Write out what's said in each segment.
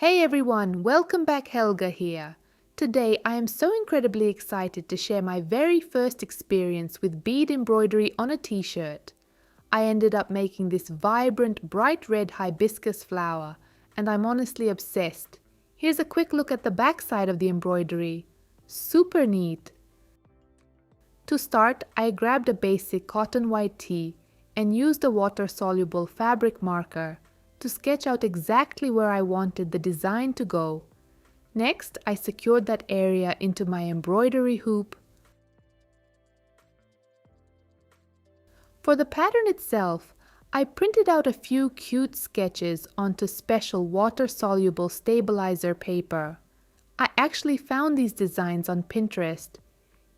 Hey everyone, welcome back. Helga here. Today I am so incredibly excited to share my very first experience with bead embroidery on a t-shirt. I ended up making this vibrant bright red hibiscus flower and I'm honestly obsessed. Here's a quick look at the back side of the embroidery. Super neat. To start, I grabbed a basic cotton white tee and used a water-soluble fabric marker to sketch out exactly where I wanted the design to go. Next, I secured that area into my embroidery hoop. For the pattern itself, I printed out a few cute sketches onto special water-soluble stabilizer paper. I actually found these designs on Pinterest.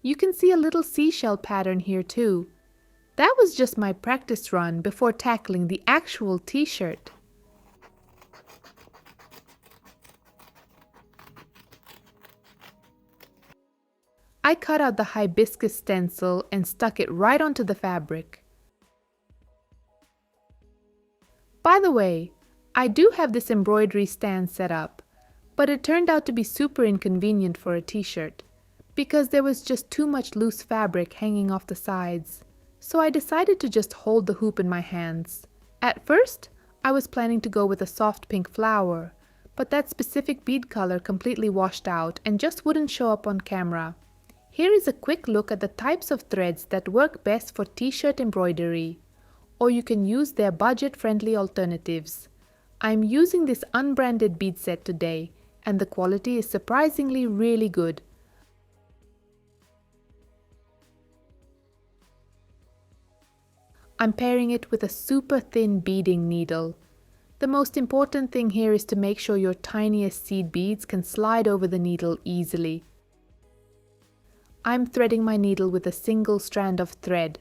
You can see a little seashell pattern here too. That was just my practice run before tackling the actual t-shirt. I cut out the hibiscus stencil and stuck it right onto the fabric. By the way, I do have this embroidery stand set up, but it turned out to be super inconvenient for a t-shirt because there was just too much loose fabric hanging off the sides. So I decided to just hold the hoop in my hands. At first, I was planning to go with a soft pink flower, but that specific bead color completely washed out and just wouldn't show up on camera. Here is a quick look at the types of threads that work best for t-shirt embroidery, or you can use their budget-friendly alternatives. I'm using this unbranded bead set today, and the quality is surprisingly really good. I'm pairing it with a super thin beading needle. The most important thing here is to make sure your tiniest seed beads can slide over the needle easily. I'm threading my needle with a single strand of thread.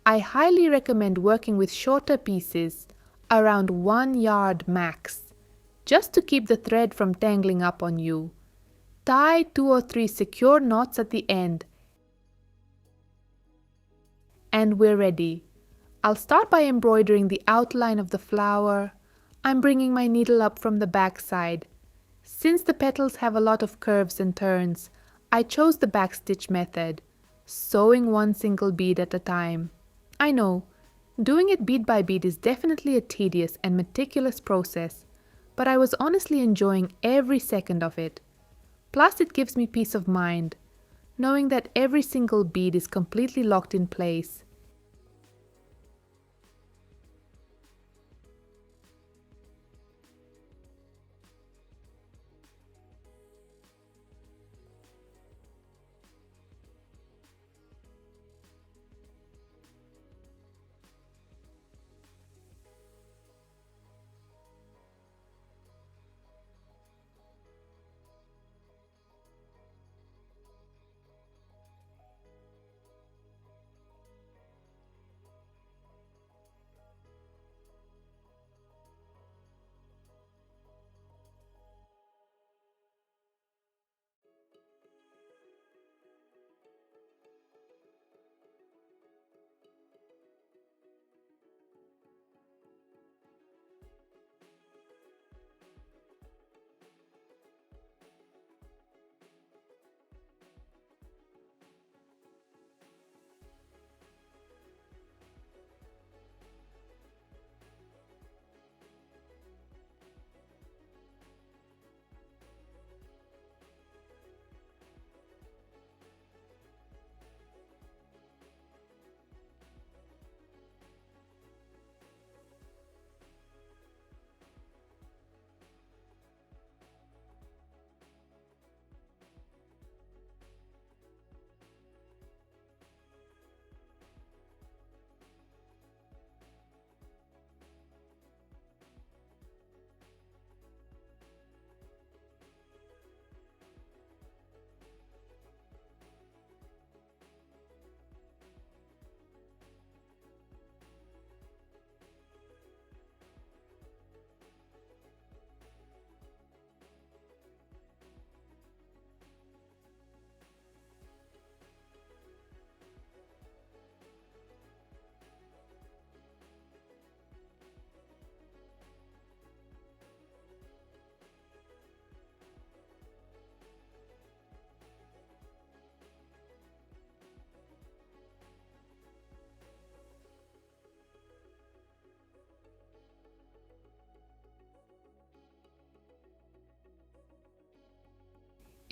I highly recommend working with shorter pieces, around 1 yard max, just to keep the thread from tangling up on you. Tie 2 or 3 secure knots at the end, and we're ready. I'll start by embroidering the outline of the flower. I'm bringing my needle up from the back side. Since the petals have a lot of curves and turns, I chose the backstitch method, sewing one single bead at a time. I know, doing it bead by bead is definitely a tedious and meticulous process, but I was honestly enjoying every second of it. Plus, it gives me peace of mind, knowing that every single bead is completely locked in place.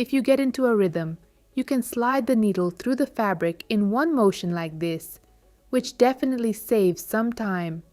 If you get into a rhythm, you can slide the needle through the fabric in one motion like this, which definitely saves some time.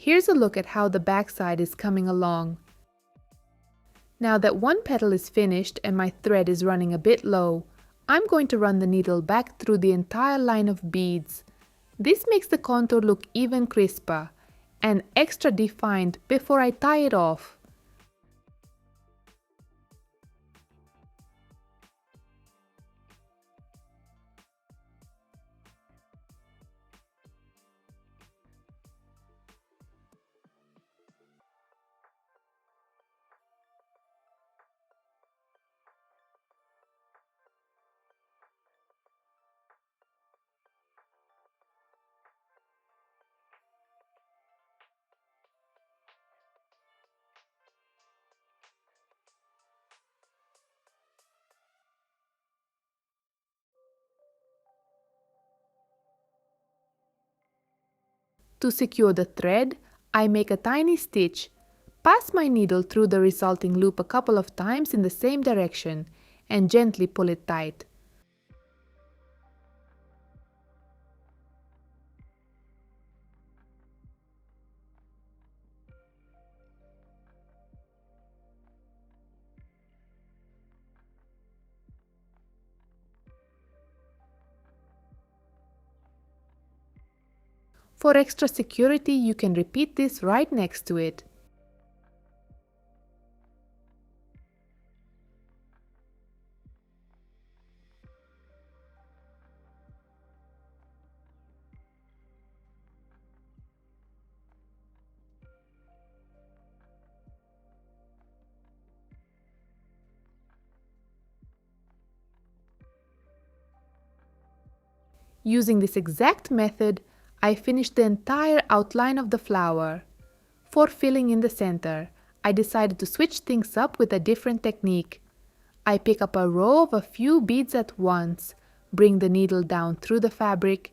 Here's a look at how the backside is coming along. Now that one petal is finished and my thread is running a bit low, I'm going to run the needle back through the entire line of beads. This makes the contour look even crisper and extra defined before I tie it off. To secure the thread, I make a tiny stitch, pass my needle through the resulting loop a couple of times in the same direction, and gently pull it tight. For extra security, you can repeat this right next to it. Using this exact method, I finished the entire outline of the flower. For filling in the center, I decided to switch things up with a different technique. I pick up a row of a few beads at once, bring the needle down through the fabric,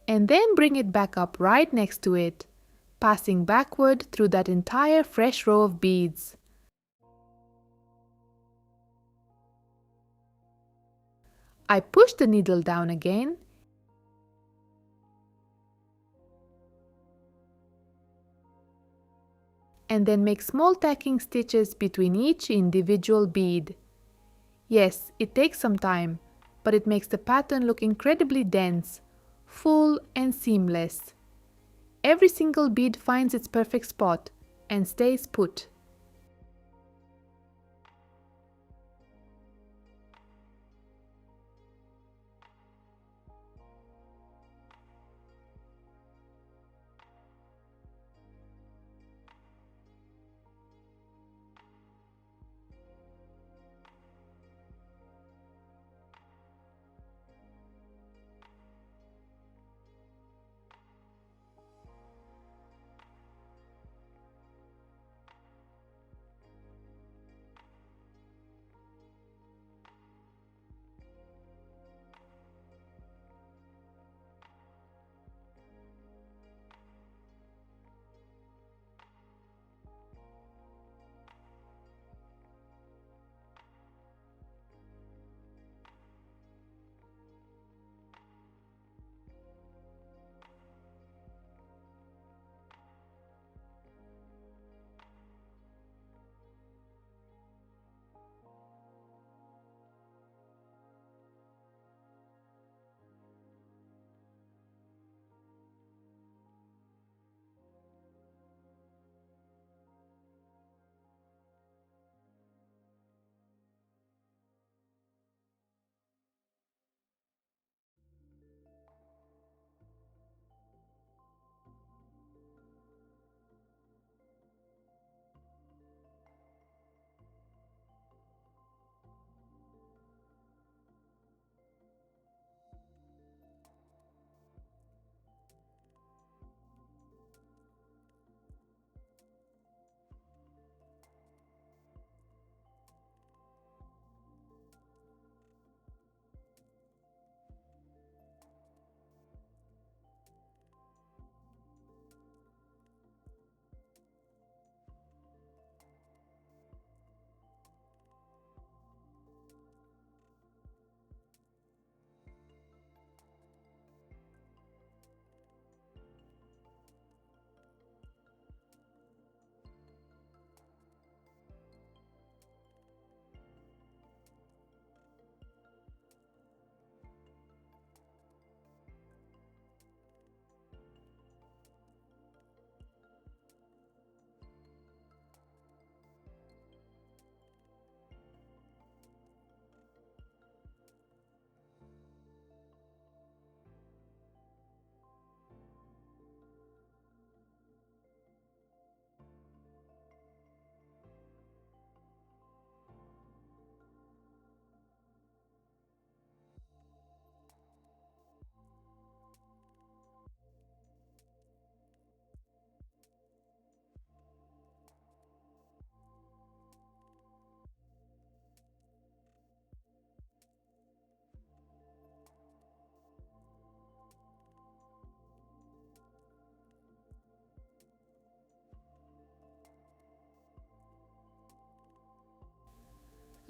and then bring it back up right next to it, passing backward through that entire fresh row of beads. I push the needle down again and then make small tacking stitches between each individual bead. Yes, it takes some time, but it makes the pattern look incredibly dense, full and seamless. Every single bead finds its perfect spot and stays put.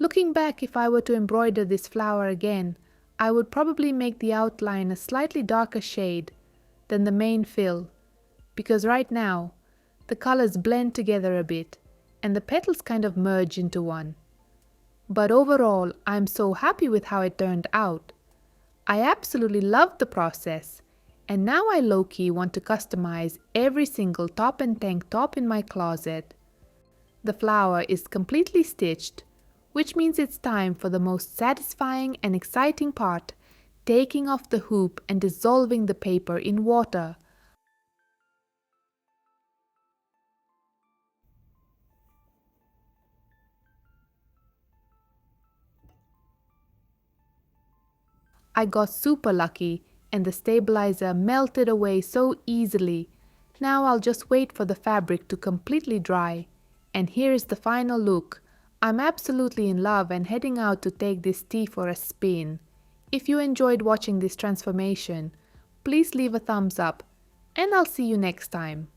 Looking back, if I were to embroider this flower again, I would probably make the outline a slightly darker shade than the main fill, because right now the colors blend together a bit and the petals kind of merge into one. But overall, I'm so happy with how it turned out. I absolutely loved the process, and now I low-key want to customize every single top and tank top in my closet. The flower is completely stitched, which means it's time for the most satisfying and exciting part, taking off the hoop and dissolving the paper in water. I got super lucky and the stabilizer melted away so easily. Now I'll just wait for the fabric to completely dry. And here is the final look. I'm absolutely in love and heading out to take this tea for a spin. If you enjoyed watching this transformation, please leave a thumbs up and I'll see you next time.